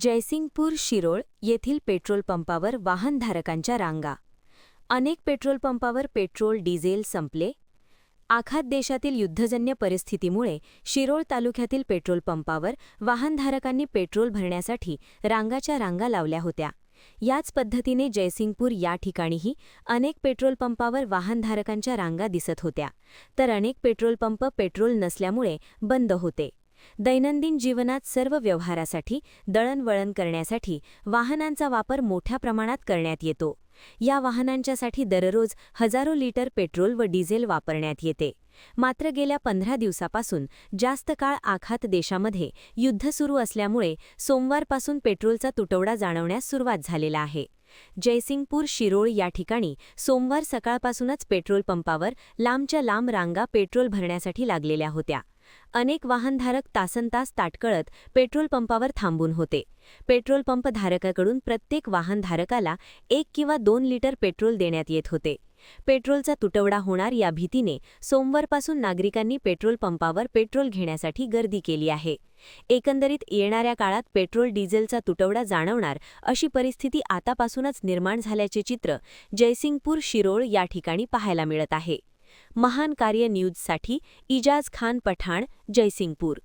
जयसिंगपूर शिरोळ येथील पेट्रोल पंपावर वाहनधारकांच्या रांगा. अनेक पेट्रोल पंपावर पेट्रोल डिझेल संपले. आखात देशातील युद्धजन्य परिस्थितीमुळे शिरोळ तालुक्यातील पेट्रोल पंपावर वाहनधारकांनी पेट्रोल भरण्यासाठी रांगाच्या रांगा लावल्या होत्या. याच पद्धतीने जयसिंगपूर या ठिकाणीही अनेक पेट्रोल पंपावर वाहनधारकांच्या रांगा दिसत होत्या, तर अनेक पेट्रोल पंप पेट्रोल नसल्यामुळे बंद होते. दैनंदिन जीवनात सर्व व्यवहारासाठी दळणवळण करण्यासाठी वाहनांचा वापर मोठ्या प्रमाणात करण्यात येतो. या वाहनांच्यासाठी दररोज हजारो लिटर पेट्रोल व डिझेल वापरण्यात येते. मात्र गेल्या 15 दिवसापासून जास्त काळ आखात देशामध्ये युद्ध सुरू असल्यामुळे सोमवारपासून पेट्रोलचा तुटवडा जाणवण्यास सुरुवात झालेला आहे. जयसिंगपूर शिरोळ या ठिकाणी सोमवार सकाळपासूनच पेट्रोल पंपावर लांबच्या लांब रांगा पेट्रोल भरण्यासाठी लागलेल्या होत्या. अनेक वाहनधारक तासनतास ताटकळत पेट्रोल पंपावर थांबून होते. पेट्रोल पंप धारकाकडून प्रत्येक वाहनधारकाला 1 किंवा 2 लिटर पेट्रोल देण्यात येत होते. पेट्रोलचा तुटवडा होणार या भीतीने सोमवारपासून नागरिकांनी पेट्रोल पंपावर पेट्रोल घेण्यासाठी गर्दी केली आहे. एकंदरीत येणाऱ्या काळात पेट्रोल डिझेलचा तुटवडा जाणवणार अशी परिस्थिती आतापासूनच निर्माण झाल्याचे चित्र जयसिंगपूर शिरोळ या ठिकाणी पाहायला मिळत आहे. महान कार्य न्यूजसाठी इजाज खान पठाण, जयसिंगपूर.